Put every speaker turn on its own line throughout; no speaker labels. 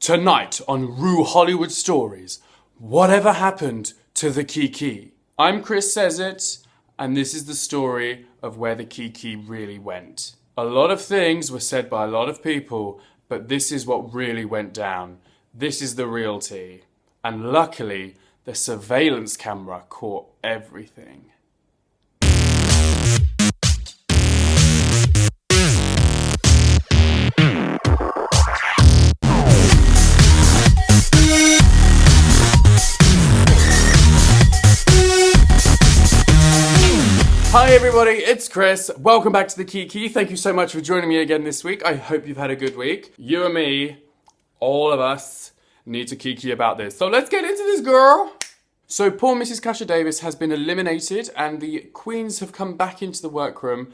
Tonight on Rue Hollywood Stories, whatever happened to the Kiki? I'm Chris Says It, and this is the story of where the Kiki really went. A lot of things were said by a lot of people, but this is what really went down. This is the real tea. And luckily, the surveillance camera caught everything. Hi everybody, it's Chris. Welcome back to the Kiki. Thank you so much for joining me again this week. I hope you've had a good week. You and me, all of us, need to Kiki about this. So let's get into this, girl. So poor Mrs. Kasha Davis has been eliminated and the queens have come back into the workroom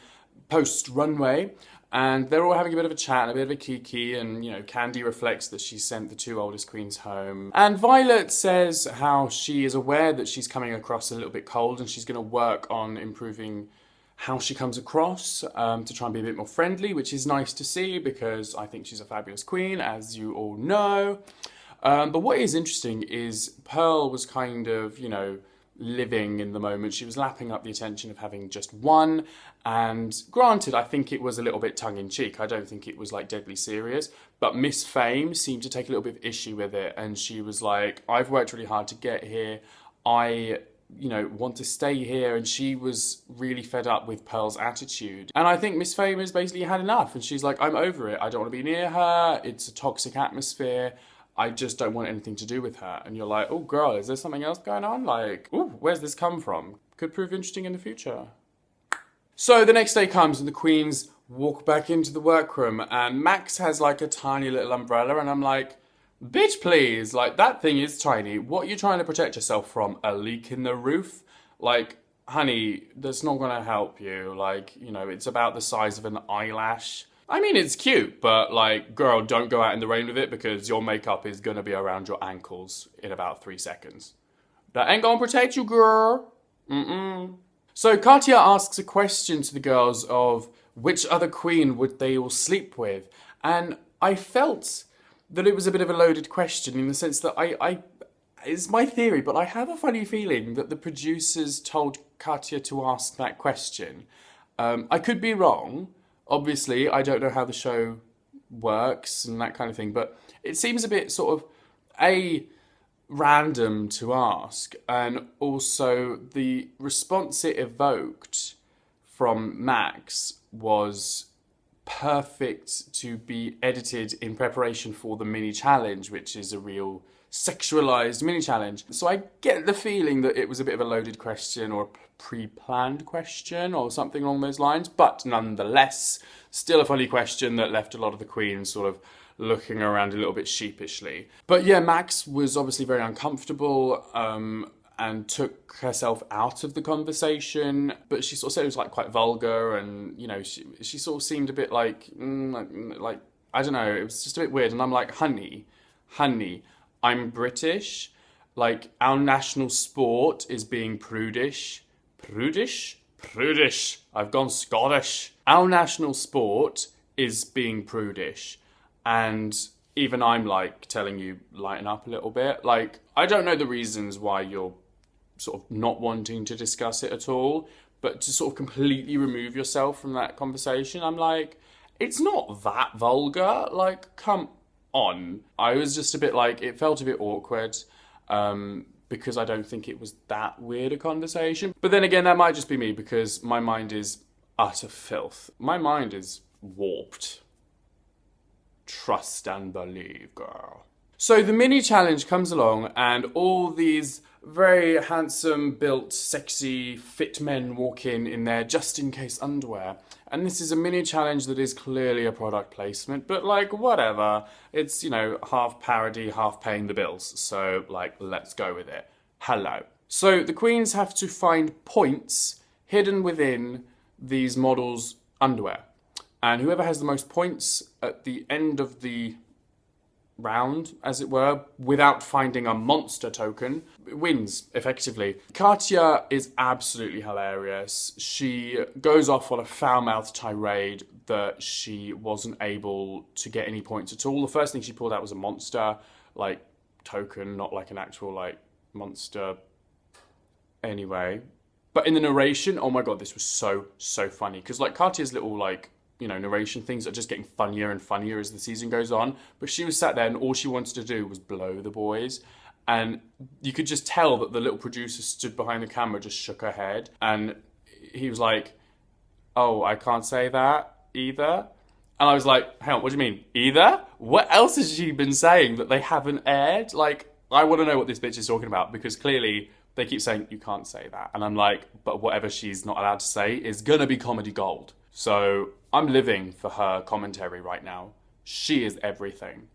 post-runway. And they're all having a bit of a chat and a bit of a kiki, and, you know, Candy reflects that she sent the two oldest queens home. And Violet says how she is aware that she's coming across a little bit cold and she's going to work on improving how she comes across to try and be a bit more friendly, which is nice to see because I think she's a fabulous queen, as you all know. But what is interesting is Pearl was kind of, you know, living in the moment. She was lapping up the attention of having just one, and granted, I think it was a little bit tongue-in-cheek. I don't think it was like deadly serious, but Miss Fame seemed to take a little bit of issue with it, and she was like, I've worked really hard to get here, I want to stay here, and she was really fed up with Pearl's attitude. And I think Miss Fame has basically had enough, and she's like, I'm over it, I don't want to be near her, it's a toxic atmosphere, I just don't want anything to do with her. And you're like, oh girl, is there something else going on? Like, ooh, where's this come from? Could prove interesting in the future. So the next day comes and the queens walk back into the workroom and Max has like a tiny little umbrella and I'm like, bitch please, like that thing is tiny. What are you trying to protect yourself from? A leak in the roof? Like, honey, that's not gonna help you. Like, you know, it's about the size of an eyelash. I mean, it's cute, but like, girl, don't go out in the rain with it because your makeup is gonna be around your ankles in about 3 seconds. That ain't gonna protect you, girl. So Katya asks a question to the girls of which other queen would they all sleep with? And I felt that it was a bit of a loaded question in the sense that it's my theory, but I have a funny feeling that the producers told Katya to ask that question. I could be wrong. Obviously, I don't know how the show works and that kind of thing, but it seems a bit sort of, random to ask, and also the response it evoked from Max was perfect to be edited in preparation for the mini challenge, which is a real sexualized mini challenge. So I get the feeling that it was a bit of a loaded question or a pre-planned question or something along those lines, but nonetheless, still a funny question that left a lot of the queens sort of looking around a little bit sheepishly. But yeah, Max was obviously very uncomfortable and took herself out of the conversation, but she sort of said it was like quite vulgar and, you know, she sort of seemed a bit like, I don't know, it was just a bit weird. And I'm like, honey, I'm British. Like, our national sport is being prudish. Prudish. I've gone Scottish. Our national sport is being prudish. And even I'm like telling you, lighten up a little bit. Like, I don't know the reasons why you're sort of not wanting to discuss it at all, but to sort of completely remove yourself from that conversation, I'm like, it's not that vulgar. Like, come on. I was just a bit like, it felt a bit awkward because I don't think it was that weird a conversation. But then again, that might just be me because my mind is utter filth. My mind is warped. Trust and believe, girl. So the mini challenge comes along and all these very handsome, built, sexy, fit men walk in their just-in-case underwear. And this is a mini challenge that is clearly a product placement, but like, whatever. It's, you know, half parody, half paying the bills. So, like, let's go with it. Hello. So the queens have to find points hidden within these models' underwear. And whoever has the most points at the end of the round, as it were, without finding a monster token, wins, effectively. Katya is absolutely hilarious. She goes off on a foul-mouthed tirade that she wasn't able to get any points at all. The first thing she pulled out was a monster, like, token, not like an actual, like, monster anyway. But in the narration, oh my god, this was so funny. Because, like, Katya's little, like, you know, narration things are just getting funnier and funnier as the season goes on. But she was sat there and all she wanted to do was blow the boys. And you could just tell that the little producer stood behind the camera, just shook her head. And he was like, oh, I can't say that either. And I was like, hang on, what do you mean? Either? What else has she been saying that they haven't aired? Like, I want to know what this bitch is talking about, because clearly they keep saying, you can't say that. And I'm like, but whatever she's not allowed to say is gonna be comedy gold. So I'm living for her commentary right now. She is everything.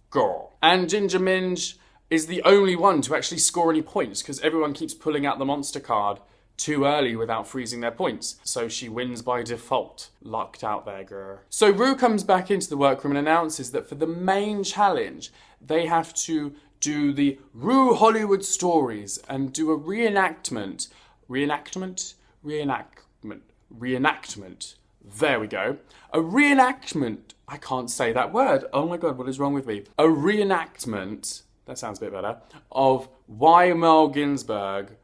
Girl. And Ginger Minj is the only one to actually score any points, because everyone keeps pulling out the monster card too early without freezing their points. So she wins by default. Lucked out there, girl. So Ru comes back into the workroom and announces that for the main challenge, they have to do the Ru Hollywood stories and do a reenactment. Reenactment? Reenactment. Reenactment. There we go. A reenactment. I can't say that word. Oh my god, what is wrong with me? A reenactment, that sounds a bit better, of why Merle Ginsburg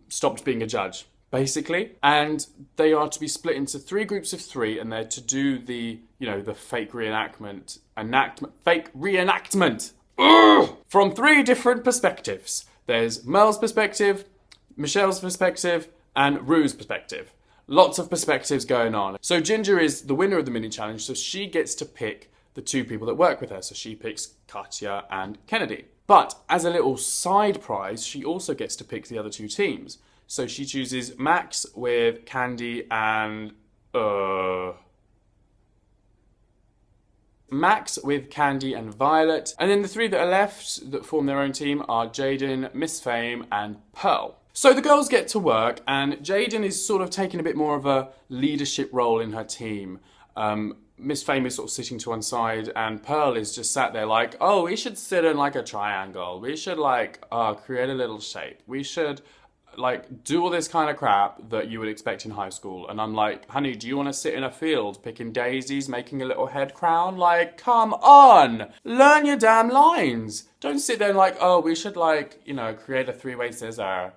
stopped being a judge, basically. And they are to be split into 3 groups of 3, and they're to do the, you know, the fake reenactment. Fake reenactment! Ugh! From 3 different perspectives. There's Merle's perspective, Michelle's perspective, and Ru's perspective. Lots of perspectives going on. So Ginger is the winner of the mini challenge, so she gets to pick the 2 people that work with her. So she picks Katya and Kennedy. But as a little side prize, she also gets to pick the other 2 teams. So she chooses Max with Candy and... Max with Candy and Violet. And then the 3 that are left that form their own team are Jaden, Miss Fame, and Pearl. So the girls get to work, and Jaden is sort of taking a bit more of a leadership role in her team. Miss Fame is sort of sitting to one side, and Pearl is just sat there like, oh, we should sit in like a triangle. We should like create a little shape. We should like do all this kind of crap that you would expect in high school. And I'm like, honey, do you want to sit in a field picking daisies, making a little head crown? Like, come on, learn your damn lines. Don't sit there and like, oh, we should like, you know, create a 3-way scissor.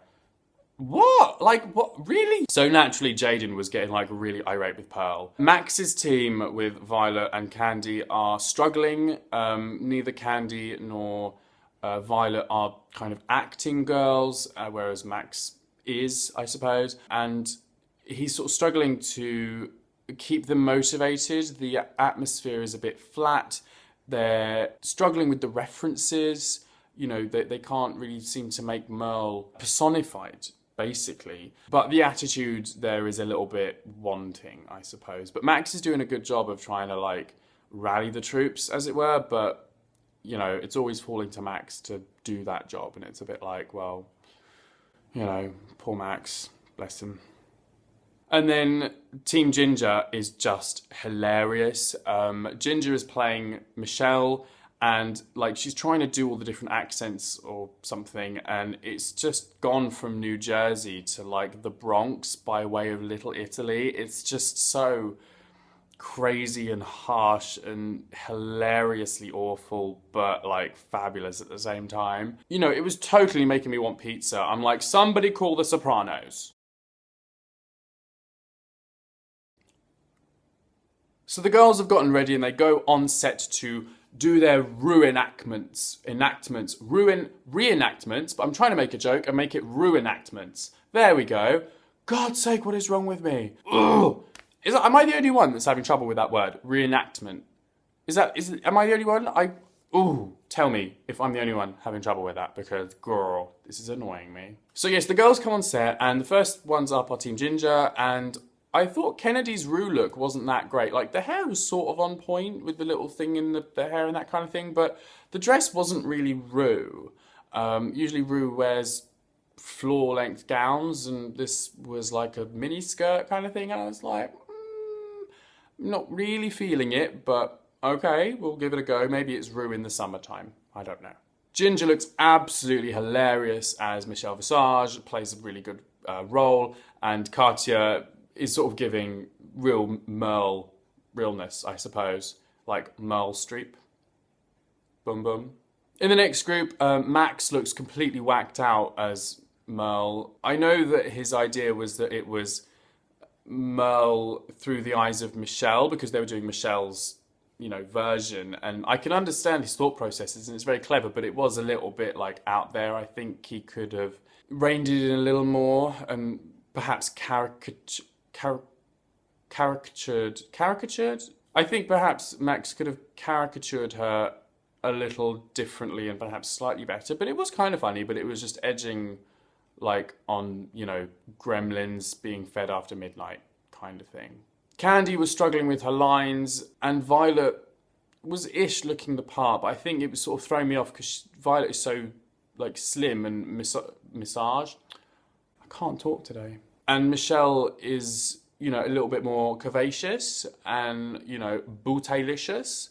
What? Like, what? Really? So naturally, Jaden was getting, like, really irate with Pearl. Max's team with Violet and Candy are struggling. Neither Candy nor Violet are kind of acting girls, whereas Max is, I suppose. And he's sort of struggling to keep them motivated. The atmosphere is a bit flat. They're struggling with the references. You know, they can't really seem to make Merle personified, basically. But the attitude there is a little bit wanting, I suppose. But Max is doing a good job of trying to, like, rally the troops, as it were. But, you know, it's always falling to Max to do that job. And it's a bit like, well, you know, poor Max, bless him. And then Team Ginger is just hilarious. Ginger is playing Michelle, and like she's trying to do all the different accents or something, and it's just gone from New Jersey to like the Bronx by way of Little Italy. It's just so crazy and harsh and hilariously awful, but like fabulous at the same time. You know, it was totally making me want pizza. I'm like, somebody call The Sopranos. So the girls have gotten ready and they go on set to do their reenactments, but I'm trying to make a joke and make it reenactments. There we go. God's sake, what is wrong with me? Ugh. Am I the only one that's having trouble with that word? Reenactment. Am I the only one? Tell me if I'm the only one having trouble with that, because girl, this is annoying me. So yes, the girls come on set and the first ones up are Team Ginger, and I thought Kennedy's Ru look wasn't that great. Like, the hair was sort of on point with the little thing in the hair and that kind of thing, but the dress wasn't really Ru. Usually Ru wears floor-length gowns, and this was like a mini skirt kind of thing, and I was like, not really feeling it, but Okay, we'll give it a go. Maybe it's Rue in the summertime. I don't know. Ginger looks absolutely hilarious as Michelle Visage, plays a really good role, and Katya is sort of giving real Merle realness, I suppose, like Merle Streep. Boom boom. In the next group, Max looks completely whacked out as Merle. I know that his idea was that it was Merle through the eyes of Michelle because they were doing Michelle's, version, and I can understand his thought processes and it's very clever, but it was a little bit like out there. I think he could have reined it in a little more and perhaps caricatured. I think perhaps Max could have caricatured her a little differently and perhaps slightly better, but it was kind of funny, but it was just edging like on, gremlins being fed after midnight kind of thing. Candy was struggling with her lines, and Violet was ish looking the part, but I think it was sort of throwing me off because Violet is so like slim and massaged. I can't talk today. And Michelle is, a little bit more curvaceous and, bootylicious.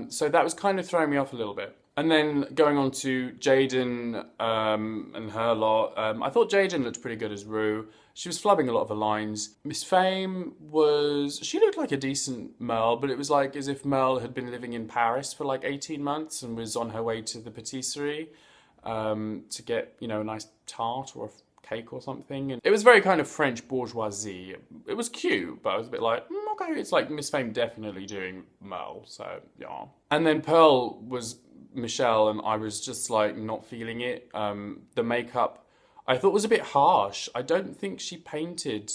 So that was kind of throwing me off a little bit. And then going on to Jaden and her lot, I thought Jaden looked pretty good as Rue. She was flubbing a lot of her lines. Miss Fame she looked like a decent Merle, but it was like as if Merle had been living in Paris for like 18 months and was on her way to the patisserie to get, a nice tart or a cake or something. And it was very kind of French bourgeoisie. It was cute, but I was a bit like, okay, it's like Miss Fame definitely doing Merle, so yeah. And then Pearl was Michelle, and I was just like not feeling it. The makeup I thought was a bit harsh. I don't think she painted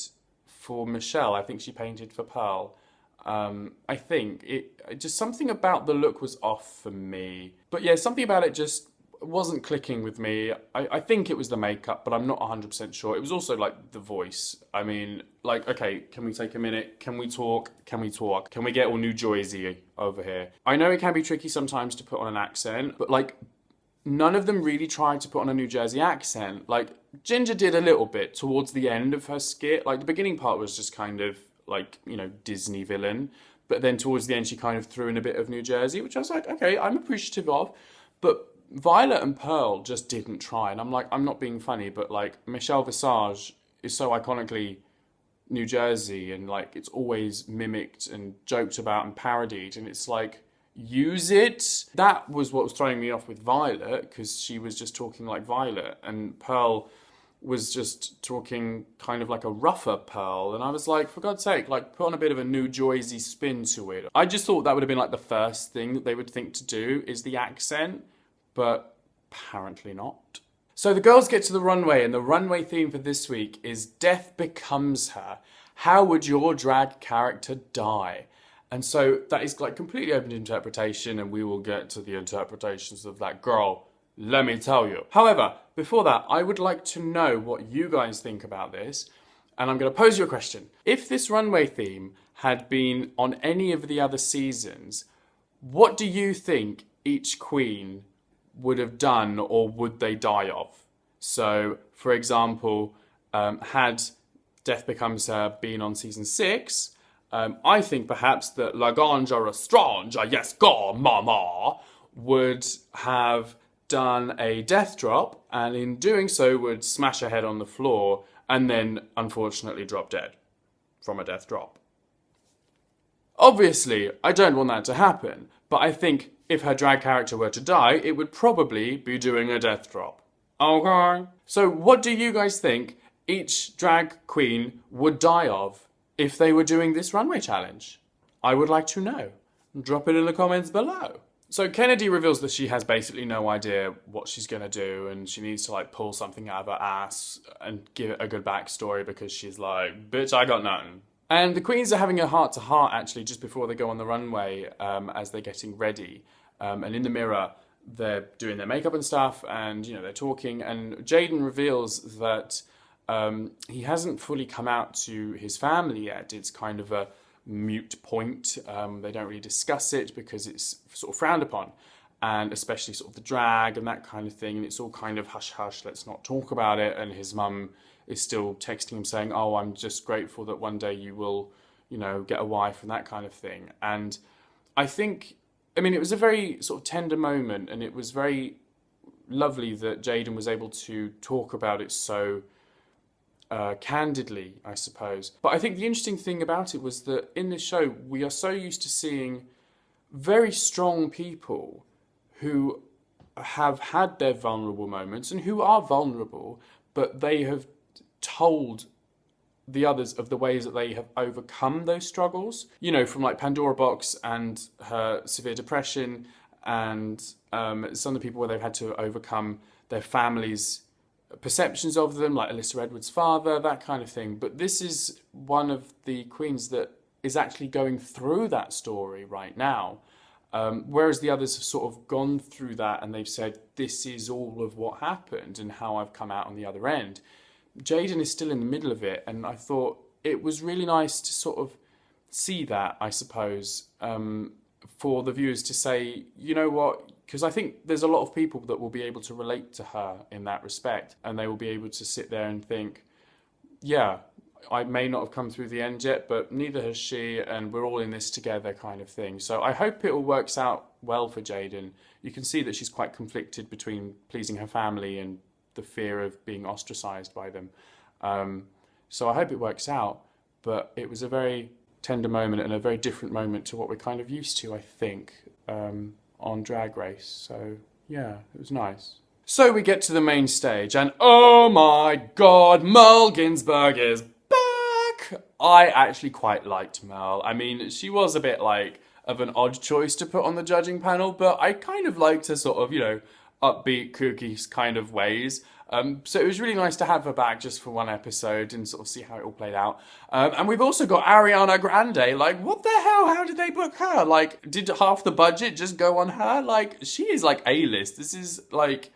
for Michelle. I think she painted for Pearl. I think it just something about the look was off for me. But yeah, something about it just wasn't clicking with me. I think it was the makeup, but I'm not 100% sure. It was also like the voice. I mean, like, okay, can we take a minute? Can we talk? Can we talk? Can we get all New Jersey over here? I know it can be tricky sometimes to put on an accent, but like none of them really tried to put on a New Jersey accent. Like Ginger did a little bit towards the end of her skit. Like the beginning part was just kind of like, Disney villain. But then towards the end, she kind of threw in a bit of New Jersey, which I was like, okay, I'm appreciative of. But Violet and Pearl just didn't try. And I'm like, I'm not being funny, but like Michelle Visage is so iconically New Jersey and like it's always mimicked and joked about and parodied. And it's like, use it. That was what was throwing me off with Violet because she was just talking like Violet and Pearl was just talking kind of like a rougher Pearl. And I was like, for God's sake, like put on a bit of a New Jersey spin to it. I just thought that would have been like the first thing that they would think to do is the accent. But apparently not. So the girls get to the runway, and the runway theme for this week is Death Becomes Her. How would your drag character die? And so that is like completely open to interpretation, and we will get to the interpretations of that girl, let me tell you. However, before that, I would like to know what you guys think about this, and I'm going to pose you a question. If this runway theme had been on any of the other seasons, what do you think each queen would have done or would they die of? So, for example, had Death Becomes Her been on season 6, I think perhaps that Laganja Estranja, yes, go, mama, would have done a death drop and in doing so would smash her head on the floor and then unfortunately drop dead from a death drop. Obviously, I don't want that to happen, but I think if her drag character were to die, it would probably be doing a death drop. Okay. So what do you guys think each drag queen would die of if they were doing this runway challenge? I would like to know. Drop it in the comments below. So Kennedy reveals that she has basically no idea what she's going to do and she needs to like pull something out of her ass and give it a good backstory because she's like, bitch, I got nothing. And the queens are having a heart-to-heart, actually, just before they go on the runway as they're getting ready. And in the mirror, they're doing their makeup and stuff, and, they're talking. And Jaden reveals that he hasn't fully come out to his family yet. It's kind of a mute point. They don't really discuss it because it's sort of frowned upon. And especially sort of the drag and that kind of thing. And it's all kind of hush-hush, let's not talk about it. And his mum is still texting him saying, oh, I'm just grateful that one day you will, get a wife and that kind of thing. And I think, I mean, it was a very sort of tender moment, and it was very lovely that Jaden was able to talk about it so candidly, I suppose. But I think the interesting thing about it was that in this show, we are so used to seeing very strong people who have had their vulnerable moments and who are vulnerable, but they have told the others of the ways that they have overcome those struggles. You know, from like Pandora Box and her severe depression, and some of the people where they've had to overcome their families' perceptions of them, like Alyssa Edwards' father, that kind of thing. But this is one of the queens that is actually going through that story right now. Whereas the others have sort of gone through that and they've said, this is all of what happened and how I've come out on the other end. Jaden is still in the middle of it, and I thought it was really nice to sort of see that, I suppose, for the viewers to say, you know what, because I think there's a lot of people that will be able to relate to her in that respect, and they will be able to sit there and think, yeah, I may not have come through the end yet, but neither has she, and we're all in this together kind of thing. So I hope it all works out well for Jaden. You can see that she's quite conflicted between pleasing her family and the fear of being ostracised by them. So I hope it works out, but it was a very tender moment and a very different moment to what we're kind of used to, I think, on Drag Race. So yeah, it was nice. So we get to the main stage, and oh my god, Merle Ginsburg is back! I actually quite liked Merle. I mean, she was a bit like of an odd choice to put on the judging panel, but I kind of liked her sort of, you know, upbeat, kooky kind of ways. So it was really nice to have her back just for one episode and sort of see how it all played out. And we've also got Ariana Grande. Like, what the hell? How did they book her? Like, did half the budget just go on her? Like, she is like A-list. This is like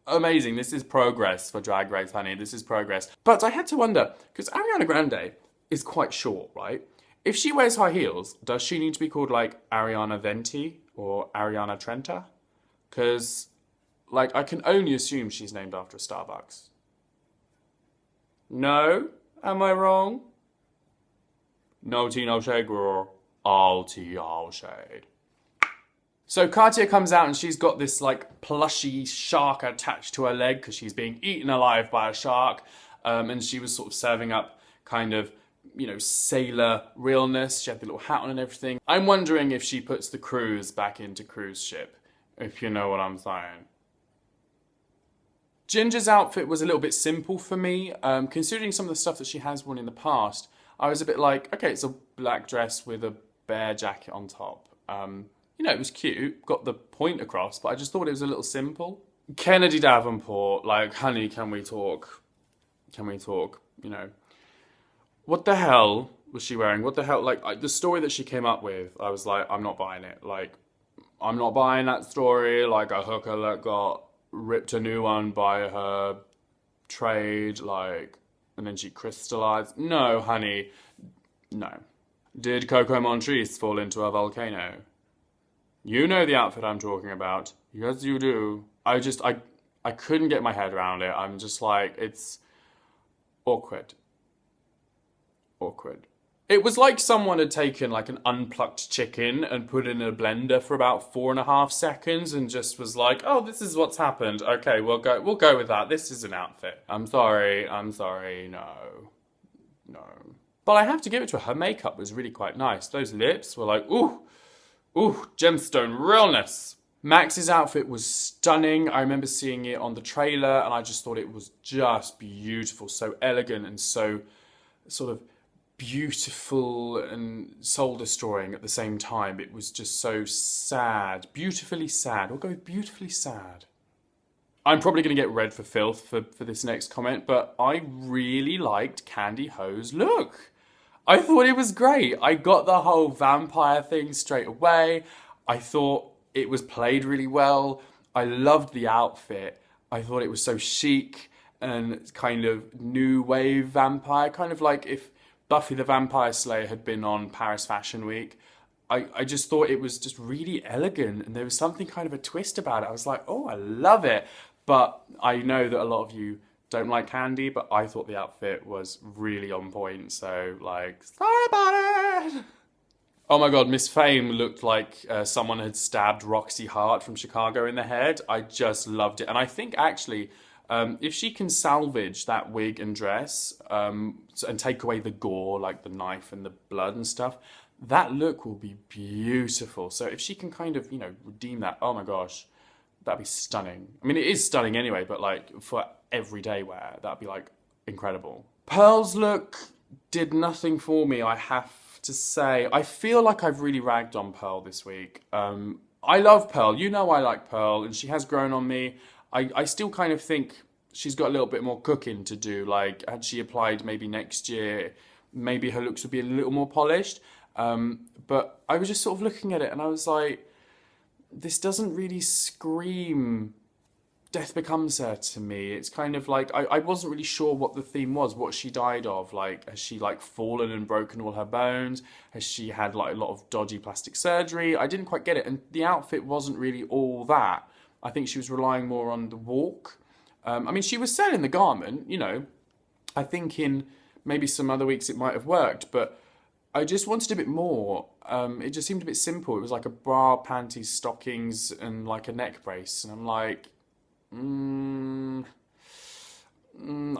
amazing. This is progress for Drag Race, honey. This is progress. But I had to wonder, because Ariana Grande is quite short, right? If she wears high heels, does she need to be called like Ariana Venti or Ariana Trenta? Because like, I can only assume she's named after a Starbucks. No? Am I wrong? No tea, no shade, girl. All tea, all shade. So Katya comes out and she's got this, like, plushy shark attached to her leg because she's being eaten alive by a shark. And she was sort of serving up kind of, you know, sailor realness. She had the little hat on and everything. I'm wondering if she puts the cruise back into cruise ship, if you know what I'm saying. Ginger's outfit was a little bit simple for me, considering some of the stuff that she has worn in the past. I was a bit like, okay, it's a black dress with a bear jacket on top. You know, it was cute, got the point across, but I just thought it was a little simple. Kennedy Davenport, like, honey, can we talk? Can we talk? You know, what the hell was she wearing? What the hell? Like, the story that she came up with, I was like, I'm not buying it. Like, I'm not buying that story. Like, a hooker that got ripped a new one by her trade, like, and then she crystallized. No, honey, no. Did Coco Montrese fall into a volcano? You know the outfit I'm talking about. Yes, you do. I couldn't get my head around it. I'm just like, it's awkward. Awkward. It was like someone had taken like an unplucked chicken and put it in a blender for about 4.5 seconds and just was like, oh, this is what's happened. Okay, we'll go with that. This is an outfit. I'm sorry, no. But I have to give it to her. Her makeup was really quite nice. Those lips were like, ooh, gemstone realness. Max's outfit was stunning. I remember seeing it on the trailer and I just thought it was just beautiful. So elegant and so sort of beautiful and soul-destroying at the same time. It was just so sad. Beautifully sad. We'll go with beautifully sad. I'm probably going to get red for filth for this next comment, but I really liked Candy Ho's look. I thought it was great. I got the whole vampire thing straight away. I thought it was played really well. I loved the outfit. I thought it was so chic and kind of new wave vampire, kind of like if Buffy the Vampire Slayer had been on Paris Fashion Week. I just thought it was just really elegant and there was something kind of a twist about it. I was like, oh, I love it. But I know that a lot of you don't like Candy, but I thought the outfit was really on point. So, like, sorry about it. Oh my god, Miss Fame looked like someone had stabbed Roxy Hart from Chicago in the head. I just loved it. And I think actually, if she can salvage that wig and dress and take away the gore, like the knife and the blood and stuff, that look will be beautiful. So if she can kind of, redeem that, oh my gosh, that'd be stunning. I mean, it is stunning anyway, but like for everyday wear, that'd be like incredible. Pearl's look did nothing for me, I have to say. I feel like I've really ragged on Pearl this week. I love Pearl. You know I like Pearl, and she has grown on me. I still kind of think she's got a little bit more cooking to do. Like, had she applied maybe next year, maybe her looks would be a little more polished. But I was just sort of looking at it, and I was like, this doesn't really scream Death Becomes Her to me. It's kind of like, I wasn't really sure what the theme was, what she died of. Like, has she like fallen and broken all her bones? Has she had like a lot of dodgy plastic surgery? I didn't quite get it. And the outfit wasn't really all that. I think she was relying more on the walk. I mean, she was selling the garment, I think in maybe some other weeks it might have worked, but I just wanted a bit more. It just seemed a bit simple. It was like a bra, panties, stockings, and like a neck brace. And I'm like,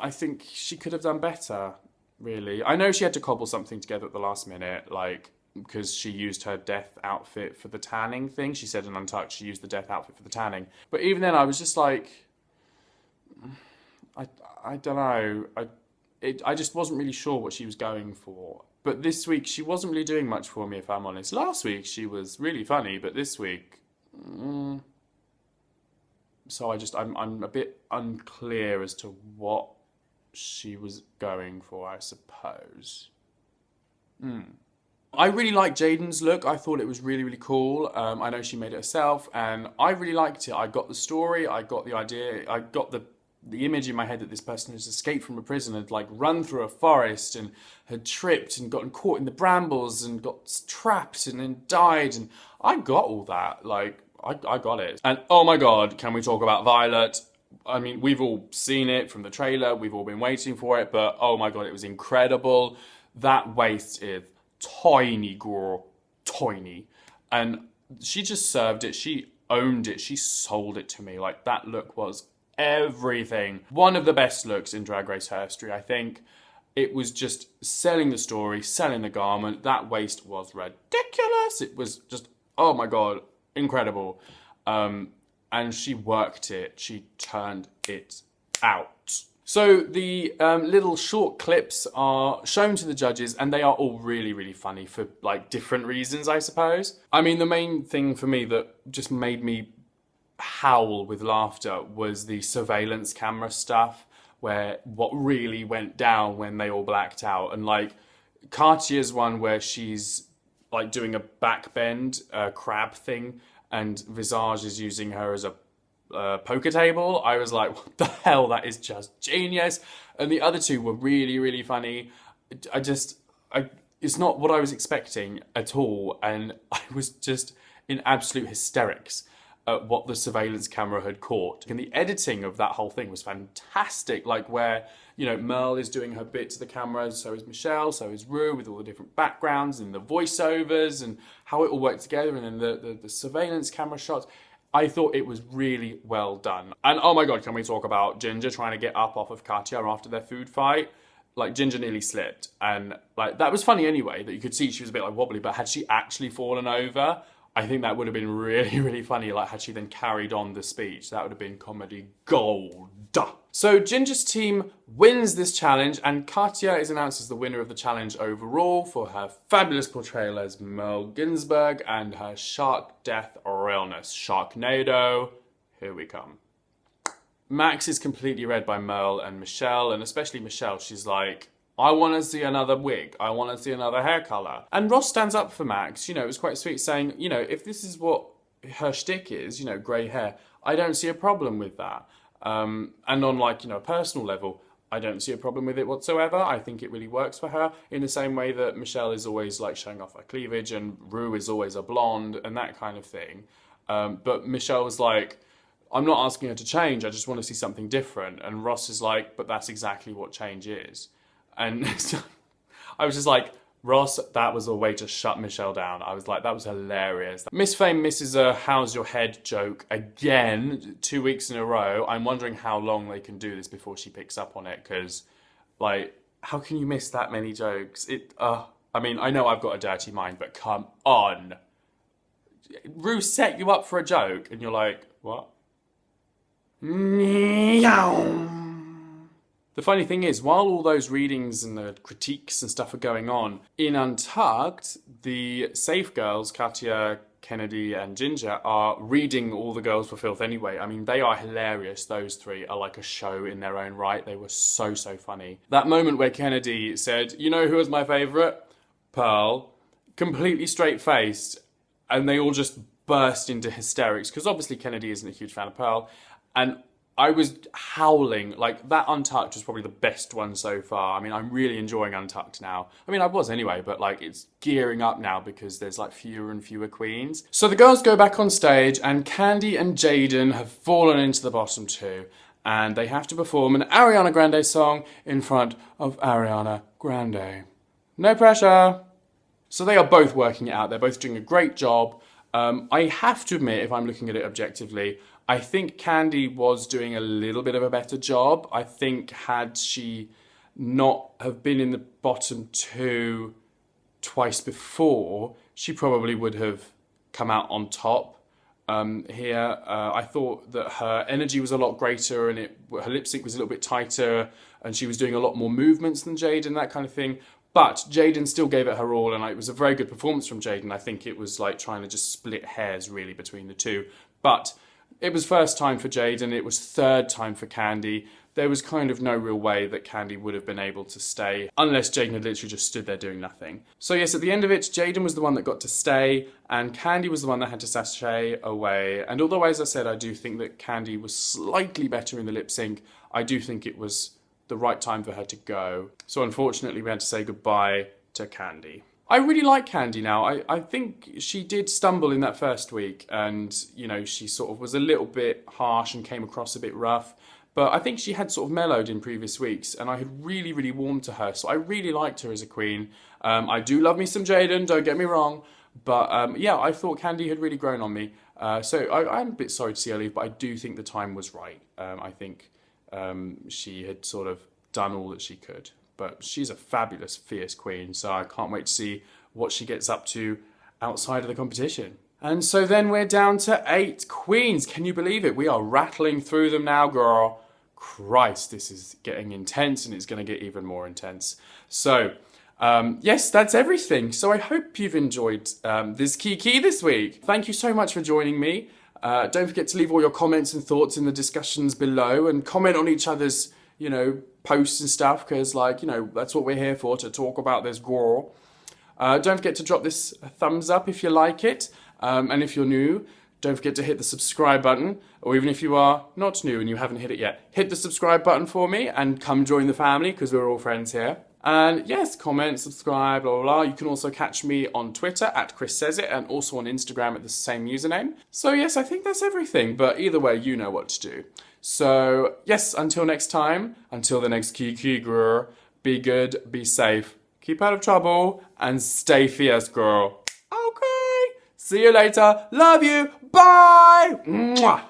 I think she could have done better, really. I know she had to cobble something together at the last minute, like, because she used her death outfit for the tanning thing. She said in Untucked she used the death outfit for the tanning. But even then, I was just like, I don't know. I just wasn't really sure what she was going for. But this week, she wasn't really doing much for me, if I'm honest. Last week, she was really funny, but this week... So I'm a bit unclear as to what she was going for, I suppose. I really liked Jaden's look. I thought it was really, really cool. I know she made it herself, and I really liked it. I got the story, I got the idea, I got the image in my head that this person has escaped from a prison, had like run through a forest and had tripped and gotten caught in the brambles and got trapped and then died. And I got all that. Like, I got it. And oh my god, can we talk about Violet? I mean, we've all seen it from the trailer. We've all been waiting for it. But oh my god, it was incredible. That waist is tiny, girl. Tiny. And she just served it. She owned it. She sold it to me. Like, that look was everything. One of the best looks in Drag Race history, I think. It was just selling the story, selling the garment. That waist was ridiculous. It was just, oh my god, incredible. And she worked it. She turned it out. So the little short clips are shown to the judges, and they are all really, really funny for like different reasons, I suppose. I mean, the main thing for me that just made me howl with laughter was the surveillance camera stuff, where what really went down when they all blacked out. And like Katya's one where she's like doing a backbend crab thing, and Visage is using her as a poker table. I was like, what the hell? That is just genius. And the other two were really, really funny. It's not what I was expecting at all. And I was just in absolute hysterics at what the surveillance camera had caught. And the editing of that whole thing was fantastic. Like where, Merle is doing her bit to the camera, so is Michelle, so is Rue, with all the different backgrounds and the voiceovers and how it all worked together, and then the surveillance camera shots. I thought it was really well done. And oh my god, can we talk about Ginger trying to get up off of Katya after their food fight? Like, Ginger nearly slipped. And like, that was funny anyway, that you could see she was a bit like wobbly, but had she actually fallen over, I think that would have been really, really funny. Like, had she then carried on the speech, that would have been comedy gold. So Ginger's team wins this challenge, and Katya is announced as the winner of the challenge overall for her fabulous portrayal as Merle Ginsburg and her shark death realness. Sharknado, here we come. Max is completely read by Merle and Michelle, and especially Michelle. She's like, I want to see another wig. I want to see another hair colour. And Ross stands up for Max. It was quite sweet, saying, if this is what her shtick is, grey hair, I don't see a problem with that. And on like, a personal level, I don't see a problem with it whatsoever. I think it really works for her, in the same way that Michelle is always like showing off her cleavage, and Rue is always a blonde and that kind of thing. But Michelle was like, I'm not asking her to change, I just want to see something different. And Ross is like, but that's exactly what change is. And I was just like, Ross, that was a way to shut Michelle down. I was like, that was hilarious. Miss Fame misses a how's your head joke again, 2 weeks in a row. I'm wondering how long they can do this before she picks up on it, because, like, how can you miss that many jokes? I mean, I know I've got a dirty mind, but come on. Ru set you up for a joke, and you're like, what? The funny thing is, while all those readings and the critiques and stuff are going on, in Untucked, the safe girls, Katya, Kennedy and Ginger, are reading All the Girls for Filth anyway. I mean, they are hilarious. Those three are like a show in their own right. They were so, so funny. That moment where Kennedy said, you know who was my favourite? Pearl. Completely straight-faced. And they all just burst into hysterics, because obviously Kennedy isn't a huge fan of Pearl. And I was howling. Like, that Untucked was probably the best one so far. I mean, I'm really enjoying Untucked now. I mean, I was anyway, but like, it's gearing up now because there's like fewer and fewer queens. So the girls go back on stage, and Candy and Jaden have fallen into the bottom two, and they have to perform an Ariana Grande song in front of Ariana Grande. No pressure. So they are both working it out. They're both doing a great job. I have to admit, if I'm looking at it objectively, I think Candy was doing a little bit of a better job. I think had she not have been in the bottom two twice before, she probably would have come out on top here. I thought that her energy was a lot greater, and her lip sync was a little bit tighter, and she was doing a lot more movements than Jaden, that kind of thing. But Jaden still gave it her all, and it was a very good performance from Jaden. I think it was like trying to just split hairs really between the two. But it was first time for Jaden, it was third time for Candy. There was kind of no real way that Candy would have been able to stay unless Jaden had literally just stood there doing nothing. So yes, at the end of it, Jaden was the one that got to stay, and Candy was the one that had to sashay away. And although, as I said, I do think that Candy was slightly better in the lip sync, I do think it was the right time for her to go. So unfortunately, we had to say goodbye to Candy. I really like Candy now. I think she did stumble in that first week, and, you know, she sort of was a little bit harsh and came across a bit rough. But I think she had sort of mellowed in previous weeks, and I had really, really warmed to her. So I really liked her as a queen. I do love me some Jaden, don't get me wrong. But yeah, I thought Candy had really grown on me. So I'm a bit sorry to see her leave, but I do think the time was right. I think she had sort of done all that she could. But she's a fabulous, fierce queen, so I can't wait to see what she gets up to outside of the competition. And so then we're down to 8 queens. Can you believe it? We are rattling through them now, girl. Christ, this is getting intense, and it's going to get even more intense. So, yes, that's everything. So I hope you've enjoyed this Kiki this week. Thank you so much for joining me. Don't forget to leave all your comments and thoughts in the discussions below, and comment on each other's, you know, posts and stuff, because, like, you know, that's what we're here for, to talk about this girl. Don't forget to drop this a thumbs up if you like it, and if you're new, don't forget to hit the subscribe button, or even if you are not new and you haven't hit it yet, hit the subscribe button for me and come join the family, because we're all friends here. And yes, comment, subscribe, blah, blah, blah. You can also catch me on Twitter at Chris Says It, and also on Instagram at the same username. So yes, I think that's everything, but either way, you know what to do. So yes, until next time, until the next Kiki, girl, be good, be safe, keep out of trouble, and stay fierce, girl. Okay, see you later, love you, bye! Mwah.